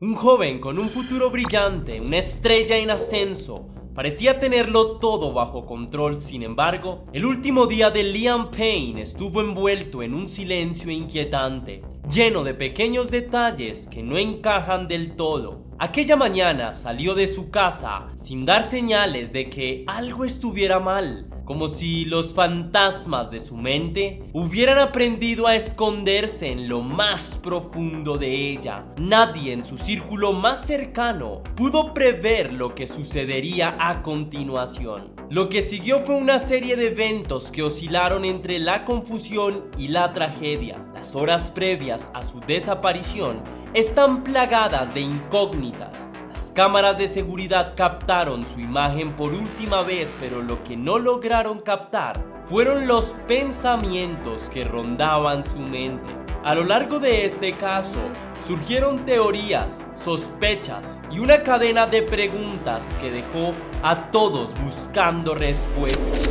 Un joven con un futuro brillante, una estrella en ascenso, parecía tenerlo todo bajo control. Sin embargo, el último día de Liam Payne estuvo envuelto en un silencio inquietante, lleno de pequeños detalles que no encajan del todo. Aquella mañana salió de su casa sin dar señales de que algo estuviera mal, como si los fantasmas de su mente hubieran aprendido a esconderse en lo más profundo de ella. Nadie en su círculo más cercano pudo prever lo que sucedería a continuación. Lo que siguió fue una serie de eventos que oscilaron entre la confusión y la tragedia. Las horas previas a su desaparición están plagadas de incógnitas. Las cámaras de seguridad captaron su imagen por última vez, pero lo que no lograron captar fueron los pensamientos que rondaban su mente. A lo largo de este caso, surgieron teorías, sospechas y una cadena de preguntas que dejó a todos buscando respuestas.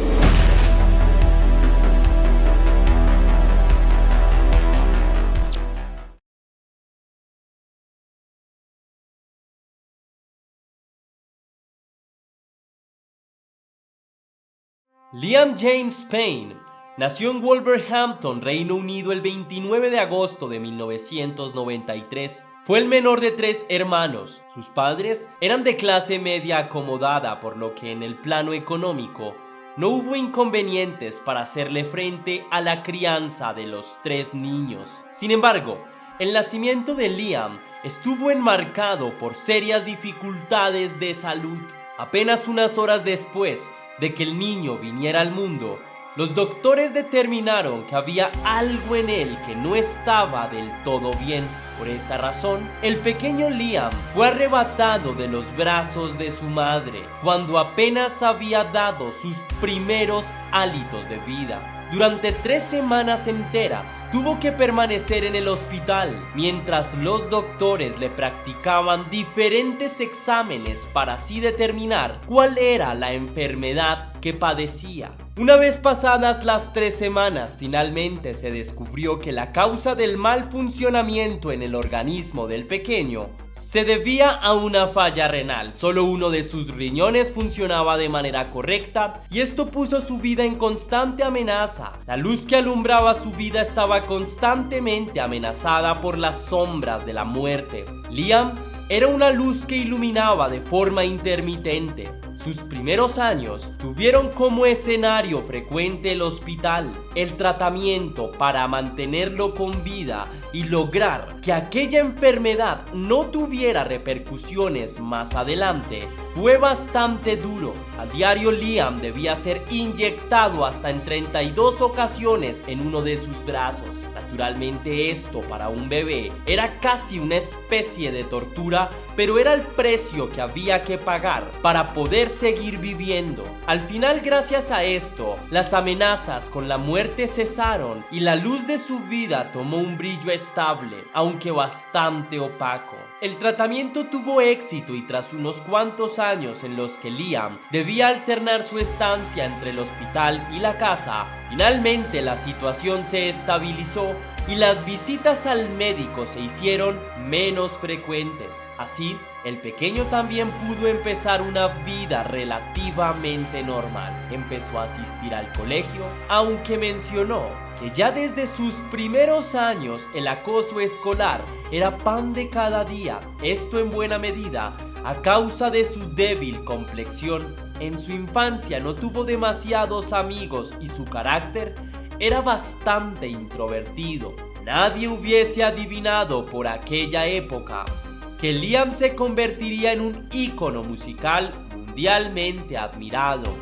Liam James Payne nació en Wolverhampton, Reino Unido, el 29 de agosto de 1993. Fue el menor de 3 hermanos. Sus padres eran de clase media acomodada, por lo que en el plano económico no hubo inconvenientes para hacerle frente a la crianza de los 3 niños. Sin embargo, el nacimiento de Liam estuvo enmarcado por serias dificultades de salud. Apenas unas horas después de que el niño viniera al mundo, los doctores determinaron que había algo en él que no estaba del todo bien. Por esta razón, el pequeño Liam fue arrebatado de los brazos de su madre cuando apenas había dado sus primeros hálitos de vida. Durante 3 semanas enteras tuvo que permanecer en el hospital mientras los doctores le practicaban diferentes exámenes para así determinar cuál era la enfermedad que padecía. Una vez pasadas las 3 semanas, finalmente se descubrió que la causa del mal funcionamiento en el organismo del pequeño se debía a una falla renal. Solo uno de sus riñones funcionaba de manera correcta y esto puso su vida en constante amenaza. La luz que alumbraba su vida estaba constantemente amenazada por las sombras de la muerte. Liam era una luz que iluminaba de forma intermitente. Sus primeros años tuvieron como escenario frecuente el hospital, el tratamiento para mantenerlo con vida y lograr que aquella enfermedad no tuviera repercusiones más adelante fue bastante duro. A diario Liam debía ser inyectado hasta en 32 ocasiones en uno de sus brazos. Naturalmente esto para un bebé era casi una especie de tortura, pero era el precio que había que pagar para poder seguir viviendo. Al final, gracias a esto, las amenazas con la muerte cesaron y la luz de su vida tomó un brillo estable, aunque bastante opaco. El tratamiento tuvo éxito y tras unos cuantos años en los que Liam debía alternar su estancia entre el hospital y la casa, finalmente la situación se estabilizó y las visitas al médico se hicieron menos frecuentes. Así, el pequeño también pudo empezar una vida relativamente normal. Empezó a asistir al colegio, aunque mencionó que ya desde sus primeros años el acoso escolar era pan de cada día. Esto en buena medida a causa de su débil complexión. En su infancia no tuvo demasiados amigos y su carácter era bastante introvertido. Nadie hubiese adivinado por aquella época que Liam se convertiría en un ícono musical mundialmente admirado.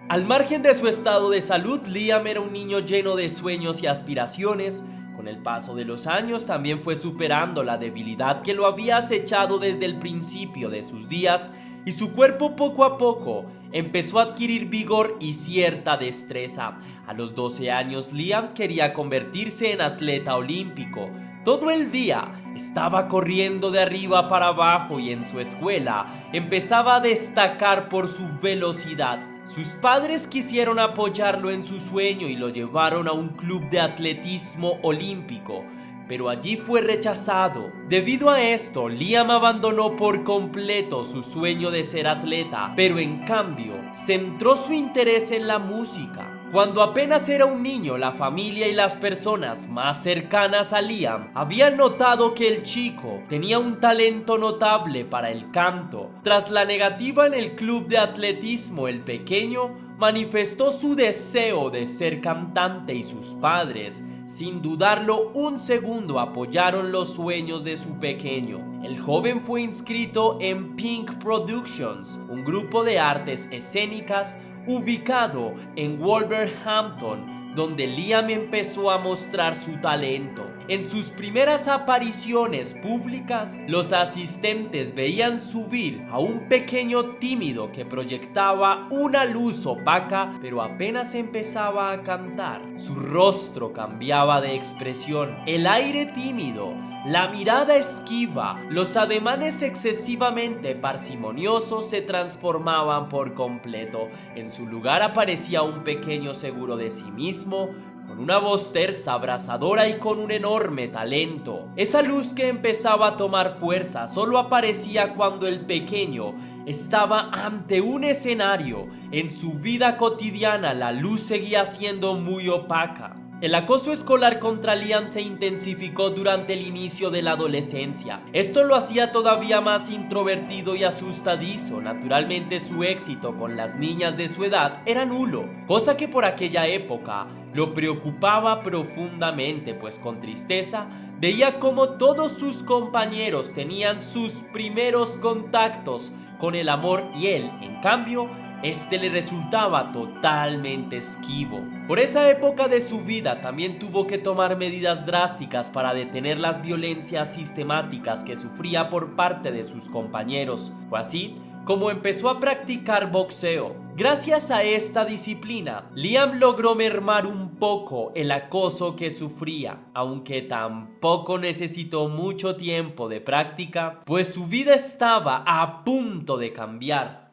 Al margen de su estado de salud, Liam era un niño lleno de sueños y aspiraciones. Con el paso de los años también fue superando la debilidad que lo había acechado desde el principio de sus días y su cuerpo poco a poco empezó a adquirir vigor y cierta destreza. A los 12 años Liam quería convertirse en atleta olímpico. Todo el día estaba corriendo de arriba para abajo y en su escuela empezaba a destacar por su velocidad, Sus padres quisieron apoyarlo en su sueño y lo llevaron a un club de atletismo olímpico, pero allí fue rechazado. Debido a esto, Liam abandonó por completo su sueño de ser atleta, pero en cambio, centró su interés en la música. Cuando apenas era un niño, la familia y las personas más cercanas a Liam habían notado que el chico tenía un talento notable para el canto. Tras la negativa en el club de atletismo, el pequeño manifestó su deseo de ser cantante y sus padres, sin dudarlo un segundo, apoyaron los sueños de su pequeño. El joven fue inscrito en Pink Productions, un grupo de artes escénicas ubicado en Wolverhampton, donde Liam empezó a mostrar su talento. En sus primeras apariciones públicas, los asistentes veían subir a un pequeño tímido que proyectaba una luz opaca, pero apenas empezaba a cantar, su rostro cambiaba de expresión. El aire tímido, la mirada esquiva, los ademanes excesivamente parsimoniosos se transformaban por completo. En su lugar aparecía un pequeño seguro de sí mismo, con una voz tersa, abrasadora y con un enorme talento. Esa luz que empezaba a tomar fuerza solo aparecía cuando el pequeño estaba ante un escenario. En su vida cotidiana la luz seguía siendo muy opaca. El acoso escolar contra Liam se intensificó durante el inicio de la adolescencia. Esto lo hacía todavía más introvertido y asustadizo. Naturalmente, su éxito con las niñas de su edad era nulo, cosa que por aquella época lo preocupaba profundamente, pues con tristeza veía cómo todos sus compañeros tenían sus primeros contactos con el amor y él, en cambio, le resultaba totalmente esquivo. Por esa época de su vida también tuvo que tomar medidas drásticas para detener las violencias sistemáticas que sufría por parte de sus compañeros. Fue así como empezó a practicar boxeo. Gracias a esta disciplina, Liam logró mermar un poco el acoso que sufría, aunque tampoco necesitó mucho tiempo de práctica, pues su vida estaba a punto de cambiar.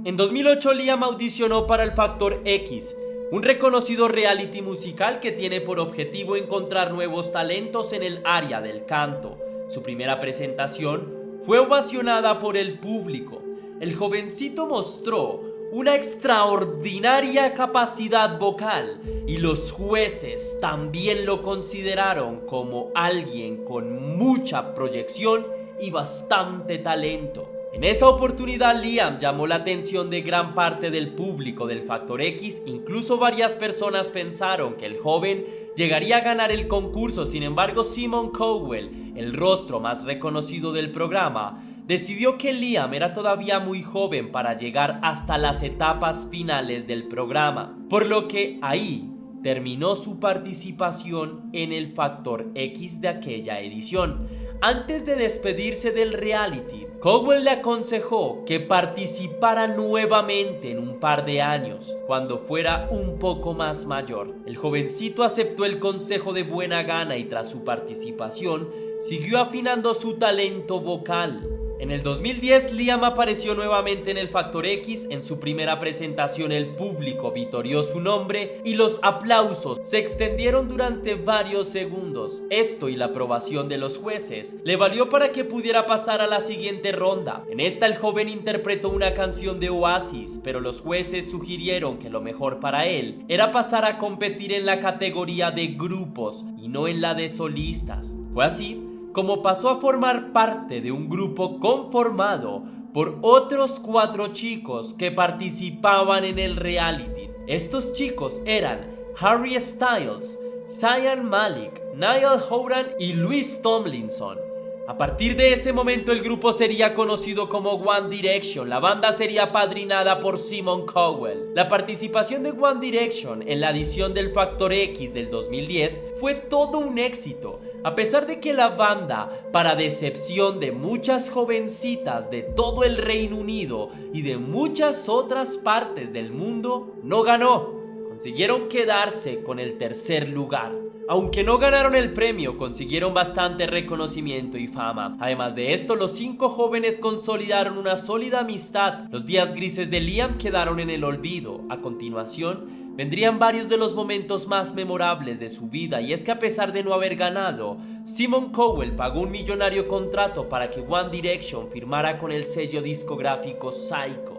En 2008, Liam audicionó para el Factor X, un reconocido reality musical que tiene por objetivo encontrar nuevos talentos en el área del canto. Su primera presentación fue ovacionada por el público. El jovencito mostró una extraordinaria capacidad vocal y los jueces también lo consideraron como alguien con mucha proyección y bastante talento. En esa oportunidad, Liam llamó la atención de gran parte del público del Factor X. Incluso varias personas pensaron que el joven llegaría a ganar el concurso. Sin embargo, Simon Cowell, el rostro más reconocido del programa, decidió que Liam era todavía muy joven para llegar hasta las etapas finales del programa, por lo que ahí terminó su participación en el Factor X de aquella edición. Antes de despedirse del reality, Cowell le aconsejó que participara nuevamente en un par de años, cuando fuera un poco más mayor. El jovencito aceptó el consejo de buena gana y tras su participación, siguió afinando su talento vocal. En el 2010, Liam apareció nuevamente en el Factor X. En su primera presentación, el público vitorió su nombre y los aplausos se extendieron durante varios segundos. Esto y la aprobación de los jueces le valió para que pudiera pasar a la siguiente ronda. En esta, el joven interpretó una canción de Oasis, pero los jueces sugirieron que lo mejor para él era pasar a competir en la categoría de grupos y no en la de solistas. Fue así como pasó a formar parte de un grupo conformado por otros 4 chicos que participaban en el reality. Estos chicos eran Harry Styles, Zayn Malik, Niall Horan y Louis Tomlinson. A partir de ese momento, el grupo sería conocido como One Direction. La banda sería apadrinada por Simon Cowell. La participación de One Direction en la edición del Factor X del 2010 fue todo un éxito. A pesar de que la banda, para decepción de muchas jovencitas de todo el Reino Unido y de muchas otras partes del mundo, no ganó. Consiguieron quedarse con el tercer lugar. Aunque no ganaron el premio, consiguieron bastante reconocimiento y fama. Además de esto, los 5 jóvenes consolidaron una sólida amistad. Los días grises de Liam quedaron en el olvido. A continuación, vendrían varios de los momentos más memorables de su vida, y es que a pesar de no haber ganado, Simon Cowell pagó un millonario contrato para que One Direction firmara con el sello discográfico Psycho.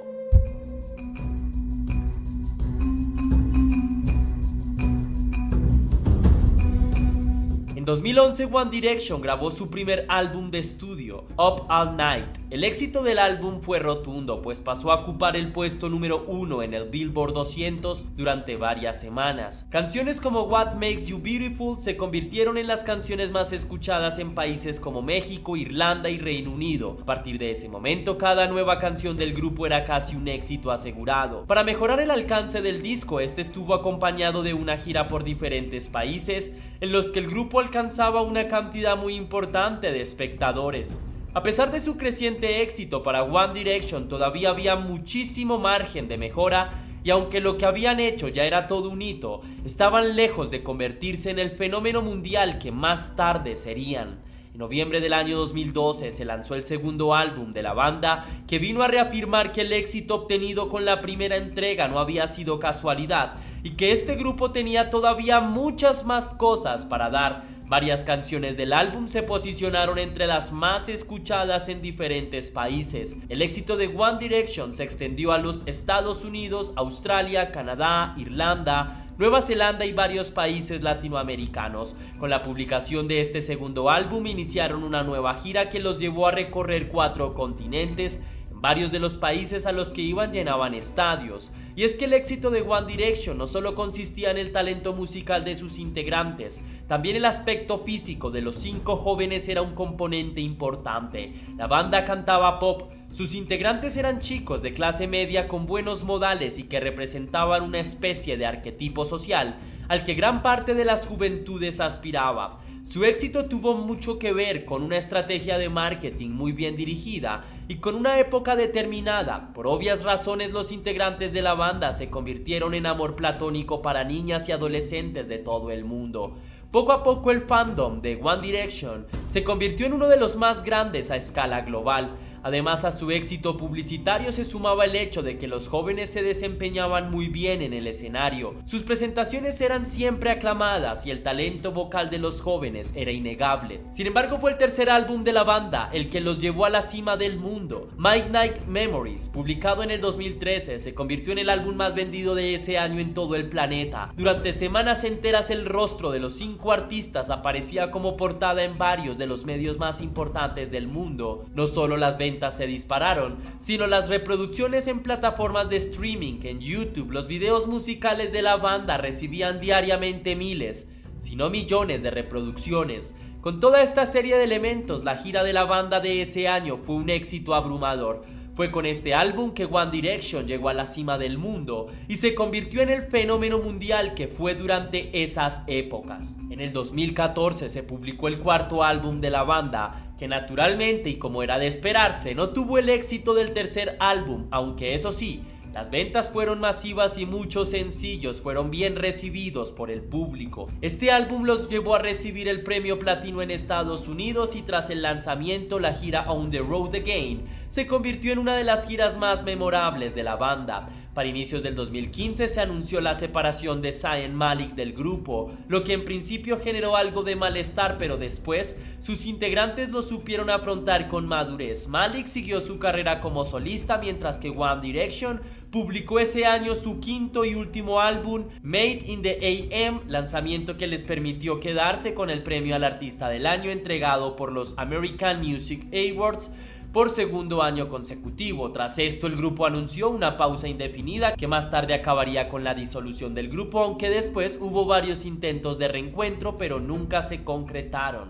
En 2011, One Direction grabó su primer álbum de estudio, Up All Night. El éxito del álbum fue rotundo, pues pasó a ocupar el puesto número 1 en el Billboard 200 durante varias semanas. Canciones como What Makes You Beautiful se convirtieron en las canciones más escuchadas en países como México, Irlanda y Reino Unido. A partir de ese momento, cada nueva canción del grupo era casi un éxito asegurado. Para mejorar el alcance del disco, este estuvo acompañado de una gira por diferentes países, en los que el grupo alcanzaba una cantidad muy importante de espectadores. A pesar de su creciente éxito para One Direction, todavía había muchísimo margen de mejora, y aunque lo que habían hecho ya era todo un hito, estaban lejos de convertirse en el fenómeno mundial que más tarde serían. En noviembre del año 2012 se lanzó el segundo álbum de la banda, que vino a reafirmar que el éxito obtenido con la primera entrega no había sido casualidad y que este grupo tenía todavía muchas más cosas para dar. Varias canciones del álbum se posicionaron entre las más escuchadas en diferentes países. El éxito de One Direction se extendió a los Estados Unidos, Australia, Canadá, Irlanda, Nueva Zelanda y varios países latinoamericanos. Con la publicación de este segundo álbum iniciaron una nueva gira que los llevó a recorrer 4 continentes. Varios de los países a los que iban llenaban estadios. Y es que el éxito de One Direction no solo consistía en el talento musical de sus integrantes, también el aspecto físico de los 5 jóvenes era un componente importante. La banda cantaba pop, sus integrantes eran chicos de clase media con buenos modales y que representaban una especie de arquetipo social al que gran parte de las juventudes aspiraba. Su éxito tuvo mucho que ver con una estrategia de marketing muy bien dirigida y con una época determinada. Por obvias razones, los integrantes de la banda se convirtieron en amor platónico para niñas y adolescentes de todo el mundo. Poco a poco el fandom de One Direction se convirtió en uno de los más grandes a escala global. Además, a su éxito publicitario se sumaba el hecho de que los jóvenes se desempeñaban muy bien en el escenario. Sus presentaciones eran siempre aclamadas y el talento vocal de los jóvenes era innegable. Sin embargo, fue el tercer álbum de la banda el que los llevó a la cima del mundo. Midnight Memories, publicado en el 2013, se convirtió en el álbum más vendido de ese año en todo el planeta. Durante semanas enteras el rostro de los 5 artistas aparecía como portada en varios de los medios más importantes del mundo. No solo las ventas se dispararon, sino las reproducciones en plataformas de streaming. En YouTube, los videos musicales de la banda recibían diariamente miles, si no millones de reproducciones. Con toda esta serie de elementos, la gira de la banda de ese año fue un éxito abrumador. Fue con este álbum que One Direction llegó a la cima del mundo y se convirtió en el fenómeno mundial que fue durante esas épocas. En el 2014 se publicó el cuarto álbum de la banda, que naturalmente y como era de esperarse, no tuvo el éxito del tercer álbum, aunque eso sí, las ventas fueron masivas y muchos sencillos fueron bien recibidos por el público. Este álbum los llevó a recibir el premio platino en Estados Unidos y tras el lanzamiento, la gira On the Road Again se convirtió en una de las giras más memorables de la banda. Para inicios del 2015 se anunció la separación de Zayn Malik del grupo, lo que en principio generó algo de malestar, pero después sus integrantes lo supieron afrontar con madurez. Malik siguió su carrera como solista, mientras que One Direction publicó ese año su quinto y último álbum, Made in the AM, lanzamiento que les permitió quedarse con el premio al artista del año entregado por los American Music Awards por segundo año consecutivo. Tras esto, el grupo anunció una pausa indefinida que más tarde acabaría con la disolución del grupo, aunque después hubo varios intentos de reencuentro, pero nunca se concretaron.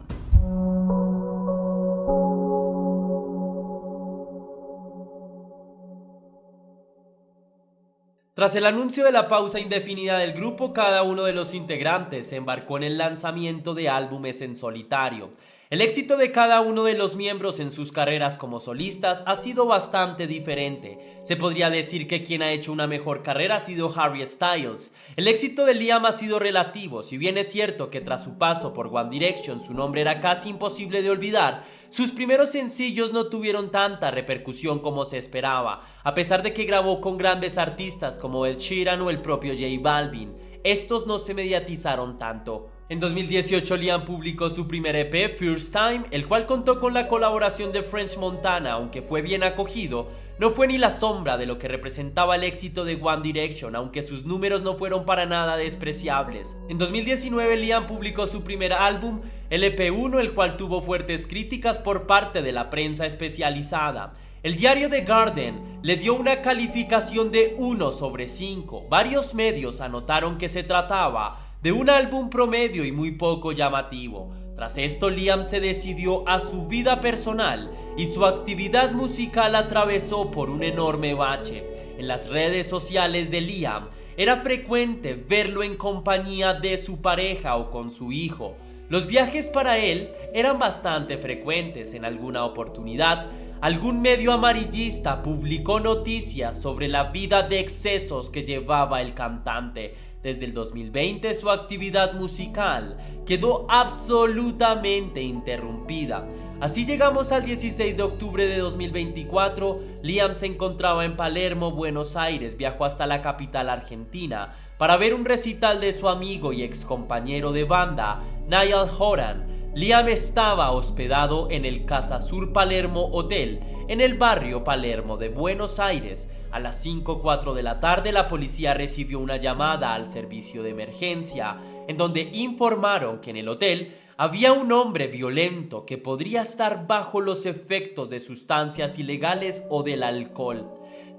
Tras el anuncio de la pausa indefinida del grupo, cada uno de los integrantes se embarcó en el lanzamiento de álbumes en solitario. El éxito de cada uno de los miembros en sus carreras como solistas ha sido bastante diferente. Se podría decir que quien ha hecho una mejor carrera ha sido Harry Styles. El éxito de Liam ha sido relativo, si bien es cierto que tras su paso por One Direction su nombre era casi imposible de olvidar, sus primeros sencillos no tuvieron tanta repercusión como se esperaba, a pesar de que grabó con grandes artistas como Ed Sheeran o el propio J Balvin. Estos no se mediatizaron tanto. En 2018 Liam publicó su primer EP, First Time, el cual contó con la colaboración de French Montana. Aunque fue bien acogido, no fue ni la sombra de lo que representaba el éxito de One Direction, aunque sus números no fueron para nada despreciables. En 2019 Liam publicó su primer álbum, LP1, el cual tuvo fuertes críticas por parte de la prensa especializada. El diario The Guardian le dio una calificación de 1/5. Varios medios anotaron que se trataba de un álbum promedio y muy poco llamativo. Tras esto, Liam se decidió a su vida personal y su actividad musical atravesó por un enorme bache. En las redes sociales de Liam era frecuente verlo en compañía de su pareja o con su hijo. Los viajes para él eran bastante frecuentes. En alguna oportunidad, algún medio amarillista publicó noticias sobre la vida de excesos que llevaba el cantante. Desde el 2020 su actividad musical quedó absolutamente interrumpida. Así llegamos al 16 de octubre de 2024, Liam se encontraba en Palermo, Buenos Aires. Viajó hasta la capital argentina para ver un recital de su amigo y ex compañero de banda, Niall Horan. Liam estaba hospedado en el Casa Sur Palermo Hotel, en el barrio Palermo de Buenos Aires. A las 5:04 de la tarde la policía recibió una llamada al servicio de emergencia, en donde informaron que en el hotel había un hombre violento que podría estar bajo los efectos de sustancias ilegales o del alcohol.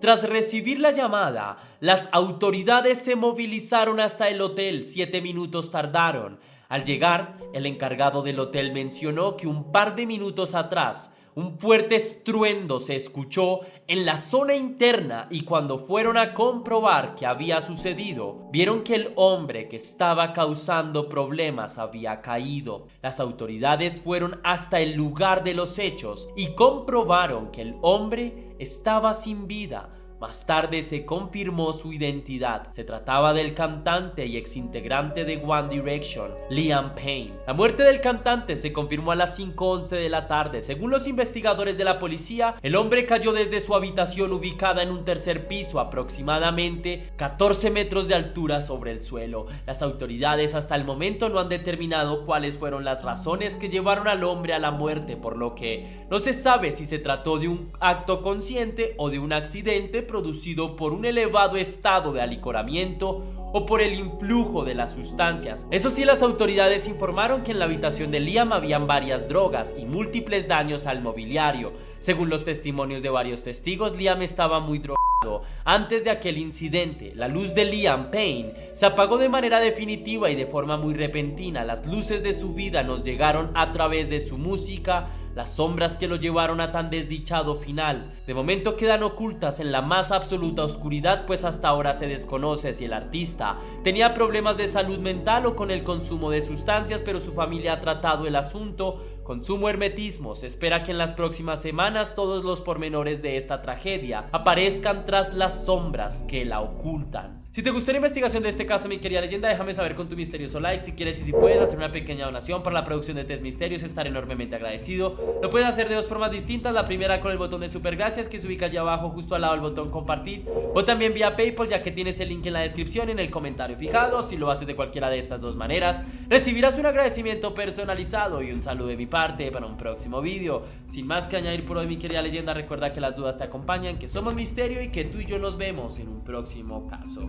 Tras recibir la llamada, las autoridades se movilizaron hasta el hotel. 7 minutos tardaron. Al llegar, el encargado del hotel mencionó que un par de minutos atrás un fuerte estruendo se escuchó en la zona interna y cuando fueron a comprobar qué había sucedido, vieron que el hombre que estaba causando problemas había caído. Las autoridades fueron hasta el lugar de los hechos y comprobaron que el hombre estaba sin vida. Más tarde se confirmó su identidad. Se trataba del cantante y exintegrante de One Direction, Liam Payne. La muerte del cantante se confirmó a las 5:11 de la tarde. Según los investigadores de la policía, el hombre cayó desde su habitación ubicada en un tercer piso, aproximadamente 14 metros de altura sobre el suelo. Las autoridades hasta el momento no han determinado cuáles fueron las razones que llevaron al hombre a la muerte, por lo que no se sabe si se trató de un acto consciente o de un accidente producido por un elevado estado de alicoramiento o por el influjo de las sustancias. Eso sí, las autoridades informaron que en la habitación de Liam habían varias drogas y múltiples daños al mobiliario. Según los testimonios de varios testigos, Liam estaba muy drogado antes de aquel incidente. La luz de Liam Payne se apagó de manera definitiva y de forma muy repentina. Las luces de su vida nos llegaron a través de su música, las sombras que lo llevaron a tan desdichado final. De momento quedan ocultas en la más absoluta oscuridad, pues hasta ahora se desconoce si el artista tenía problemas de salud mental o con el consumo de sustancias, pero su familia ha tratado el asunto con sumo hermetismo. Se espera que en las próximas semanas todos los pormenores de esta tragedia aparezcan tras las sombras que la ocultan. Si te gustó la investigación de este caso, mi querida leyenda, déjame saber con tu misterioso like. Si quieres y si puedes hacer una pequeña donación para la producción de Test Misterios, estaré enormemente agradecido. Lo puedes hacer de dos formas distintas. La primera con el botón de super gracias, que se ubica allá abajo justo al lado del botón compartir, o también vía PayPal, ya que tienes el link en la descripción y en el comentario fijado. Si lo haces de cualquiera de estas dos maneras, recibirás un agradecimiento personalizado y un saludo de mi parte para un próximo vídeo. Sin más que añadir por hoy, mi querida leyenda, recuerda que las dudas te acompañan, que somos misterio y que tú y yo nos vemos en un próximo caso.